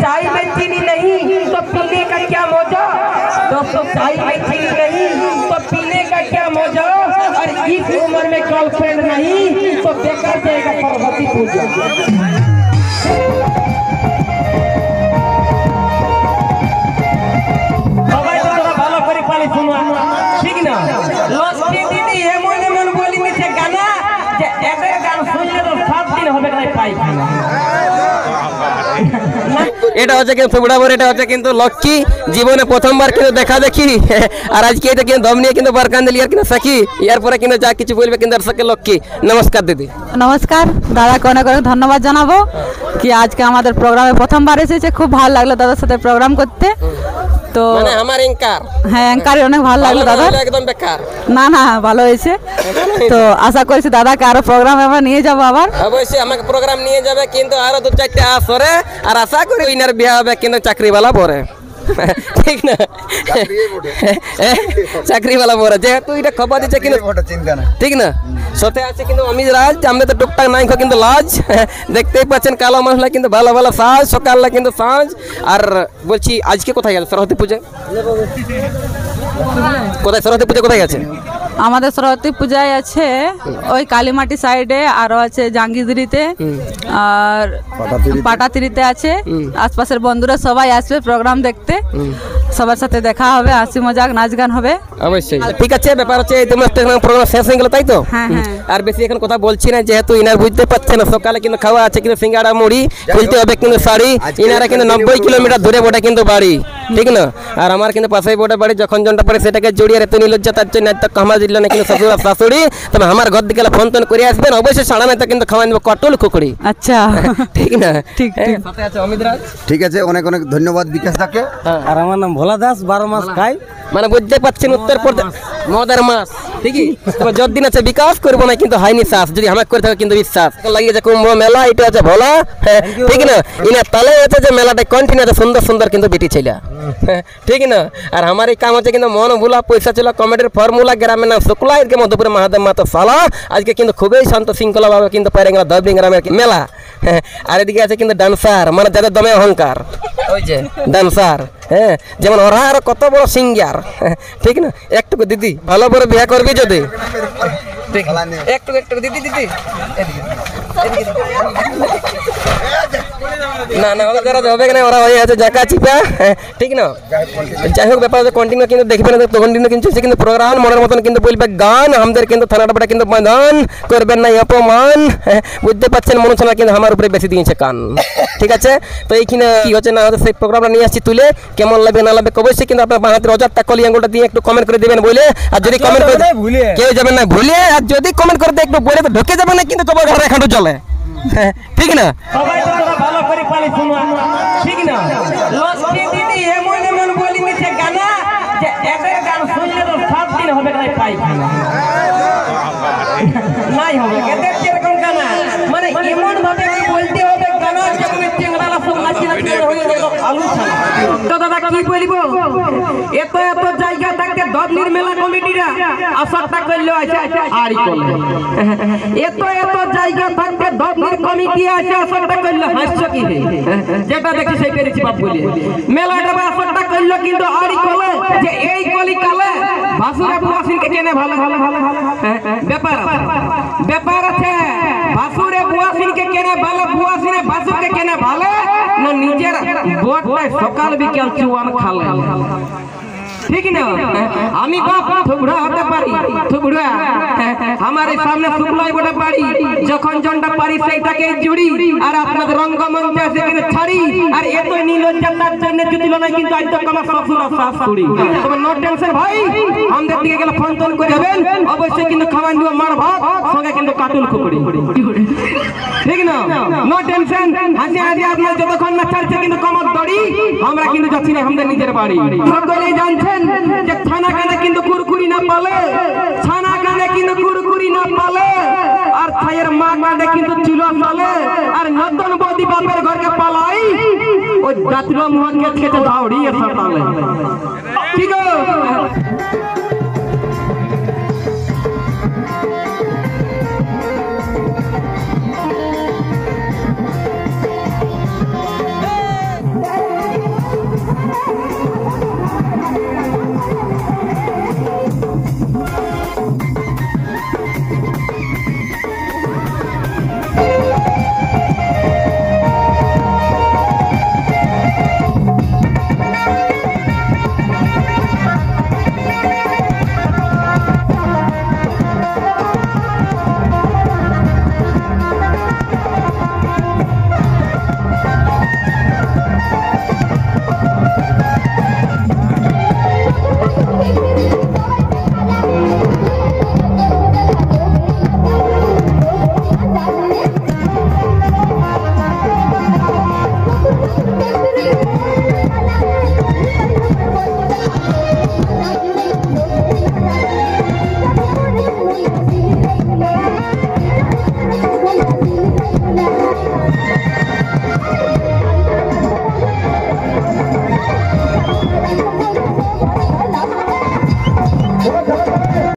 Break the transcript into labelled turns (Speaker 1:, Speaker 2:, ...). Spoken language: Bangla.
Speaker 1: चाय में चीनी नहीं तो पीने का क्या मौजा। दोस्तों चाय में चीनी नहीं तो पीने का क्या मौजा। और इस उम्र में गर्लफ्रेंड नहीं तो बेकार जाएगा सरस्वती पूजा। ठीक ना लक्ष्मी दीदी एमन एमन बोली मिছে गाना যে একটা গান শুনলে তো 7 দিন হবে না পায়খানা।
Speaker 2: এটা হচ্ছে কিন্তু ফেব্রুয়ারি, এটা হচ্ছে কিন্তু লক্ষ্মী জীবনে প্রথমবার কিন্তু দেখা দেখি। আর আজকে এটা কিন্তু দম নিয়ে কিন্তু বারকান্দেল ইয়ার কিন্তু সাকি ইয়ার পরে কিন্তু যা কিছু বলবে কিন্তু দর্শককে লক্ষ্মী। নমস্কার দিদি।
Speaker 3: নমস্কার দাদাকে অনেক অনেক ধন্যবাদ জানাবো কি আজকে আমাদের প্রোগ্রামে প্রথমবার এসেছে, খুব ভালো লাগলো দাদার সাথে প্রোগ্রাম করতে। তো
Speaker 2: মানে আমার অ্যাঙ্কার,
Speaker 3: হ্যাঁ অ্যাঙ্কার অনেক ভালো লাগলো দাদা,
Speaker 2: একদম বেকার
Speaker 3: না না ভালো হয়েছে। তো আশা করছি দাদাকে আরো প্রোগ্রাম আবার নিয়ে যাবো আবার।
Speaker 2: অবশ্যই আমাকে প্রোগ্রাম নিয়ে যাবে কিন্তু আরো 2-4টা আসরে। আর আশা করি উইনার বিয়ে হবে কিন্তু চাকরিওয়ালা পরে, ঠিক না চাকরিওয়ালা পরে, যেহেতু এটা খবর দিচ্ছে কিন্তু ঠিক না। সাথে আছে কিন্তু অমিত রাজ, আমরা তো টুকটাক নাই কিন্তু লাজ দেখতেই পাচ্ছেন কালো মশলা কিন্তু ভালো ভালো সাজ, সকালে কিন্তু সাজ। আর বলছি আজকে কোথায় গেছে সরস্বতী পূজা? কোথায় সরস্বতী পূজা কোথায় গেছে?
Speaker 3: আমাদের সরস্বতী পূজায় আছে ওই কালীমাটি সাইডে, আরো আছে জাঙ্গিদিরিতে আর পাটাতিরিতে আছে। আশপাশের বন্ধুরা সবাই আসবে প্রোগ্রাম দেখতে, সবার সাথে দেখা হবে, হাসি মজাক নাচ গান হবে।
Speaker 2: অবশ্যই ঠিক আছে। ব্যাপার হচ্ছে তোমার প্রোগ্রাম শেষ হয়ে গেল তাই তো?
Speaker 3: হ্যাঁ হ্যাঁ।
Speaker 2: আর বেশি এখন কথা বলছি না, যেহেতু ইনার বুঝতে পারছেন না সকালে কিন্তু খাওয়া আছে কিন্তু সিঙ্গাড়া মুড়ি খুলতে হবে কিন্তু শাড়ি। ইনারা কিন্তু 90 কিলোমিটার দূরে বটে কিন্তু বাড়ি, ঠিক না। আর আমার কিন্তু পাশেই বটে বাড়ি, যখন জনটা পড়ে সেটাকে জড়িয়ে রেতে নিলজ্জা তার জন্য তো কামা দিল না কিন্তু শ্বশুর শাশুড়ি। তবে আমার ঘর দিকে ফোন টোন করে আসবেন অবশ্যই, সাড়া নাই তো কিন্তু খাওয়া দেবো কটল খুকুড়ি।
Speaker 3: আচ্ছা
Speaker 2: ঠিক না?
Speaker 3: ঠিক ঠিক।
Speaker 2: সাথে আছে অমিত রাজ।
Speaker 4: ঠিক আছে, অনেক অনেক ধন্যবাদ বিকাশ দাকে।
Speaker 5: আর আমার নাম ভোলা দাস, 12 মাস খাই।
Speaker 2: মানে বুঝতে পারছেন উত্তরপ্রদেশ মদার মাস, ঠিকই। তবে যতদিন আছে বিকাশ করবো না কিন্তু হয়নি শ্বাস, যদি আমাকে করে থাকে কিন্তু বিশ্বাস লাগিয়েছে কুম্ভ মেলা। এটা আছে ভোলা, ঠিক না। ইনা তালে আছে যে মেলাটা কন্টিনিউ আছে, সুন্দর সুন্দর কিন্তু বেটি ছেলে, ঠিক না। আর আমার এই কাম হচ্ছে কিন্তু মন ভুলা পয়সা ছিল কমেডির ফর্মুলা, গ্রামের নাম শুক্লা, এদিকে মধ্যপুরে মহাদেব মাতা সালা। আজকে কিন্তু খুবই শান্ত শৃঙ্খলা ভাবে কিন্তু পায়রাঙ্গা দবলিং গ্রামের মেলা। আর এদিকে আছে কিন্তু ডান্সার, মানে যাদের দমে অহংকার, ওই যে ডান্সার, হ্যাঁ যেমন ওরা আর কত বড় সিঙ্গার, ঠিক না। একটুকু দিদি ভালো করে বিয়ে করবি যদি, ঠিক একটু একটু দিদি দিদি না না ওদের দ্বারা হবে না, ওরা হয়ে আছে জাকা চিপা, ঠিক না। যাই হোক ব্যাপার কন্টিনিউ কিন্তু দেখবেন, কন্টিনিউ কিন্তু প্রোগ্রাম মনের মতন কিন্তু বলবে গান। আমাদের কিন্তু থানাটা কিন্তু ময়দান করবেন না অপমান, বুঝতে পারছেন মনোচনা কিন্তু আমার উপরে বেশি দিয়েছে কান, ঠিক আছে। তো এইখানে কি হচ্ছে না হচ্ছে সেই প্রোগ্রামটা নিয়ে আসছি তুলে, কেমন লাগবে না লাগবে অবশ্যই কিন্তু আপনার হাতের অজারটা কলি আঙুলটা দিয়ে একটু কমেন্ট করে দেবেন বলে। আর যদি কমেন্ট করে কেউ যাবেন না ভুলে, আর যদি কমেন্ট করতে একটু বলে তো ঢুকে যাবেন না কিন্তু তোমার ঘরে এখানটা চলে, ঠিক না।
Speaker 1: সবাই তো ভালো করে পালি শুনো, ঠিক না। লক্ষ্মী দিদি এমন এমন বলি মিছে গানা যে একটা গান শুনলে তো 7 দিন হবে না পায়খানা নাই হবে। এদের কিরকম গানা, মানে এমন ভাবে বলতে হবে গানা যেমন চিংড়ালা সব নাচি নাচি হয়ে যাবে আলু ছানা। তো দাদা কি বলবো, এত এত জায়গা থাকতে দবলির মেলা কমিটিরা আশাটা করলো আছে আরই করলো। এত এত জায়গা থাকতে দবলির কমিটি আছে আশাটা করলো হাসছো কি যেটা দেখি সেটাই চিপাপ বলি মেলাটা আশাটা করলো কিন্তু আরই করলো যে এই কলি কালে ভাসুরা বুয়াসিনকে কেনে ভালো ভালো ভালো ভালো ব্যাপার ব্যাপার আছে। ভাসুরে বুয়াসিনকে কেনে ভালো, বুয়াসিনে ভাসুরকে কেনে ভালো না নিজের বোটটায় সকাল বিকাল চুয়ান খালে, ঠিক না। আমি বাপ থুবড়া হতে পারি, থুবড়া আমার সামনে শুক্লাই বটে পারি, যখন জনটা পারি সেইটাকে জুড়ি। আর আপনাদের রঙ্গমঞ্চে সেখানে ছাড়ি। আর এতই নীলজ্জাতার জন্য জুতিল না কিন্তু আজ তো আমার শ্বশুর শাশ করি। তবে নো টেনশন ভাই, আমাদের দিকে গেলে ফোন টোন করে যাবেন অবশ্যই কিন্তু খাওয়ান দিব মার ভাত সঙ্গে কিন্তু কাটুল খুকুড়ি, ঠিক না। নো টেনশন, হাসি হাসি আপনার যতক্ষণ না ছাড়ছে কিন্তু কমর দড়ি আমরা কিন্তু যাচ্ছি না আমাদের নিজের বাড়ি। সকলেই জানছেন যে থানা কানে কিন্তু কুরকুরি না পালে, ছানা কানে কিন্তু কুরকুরি না পালে, আর ছায়ের মা কানে কিন্তু চুলো চলে। আর নতুন বদি বাপের ঘরকে পালাই ওই জাতির মুহূর্তে খেতে দাউড়ি এসে পালে, ঠিক আছে।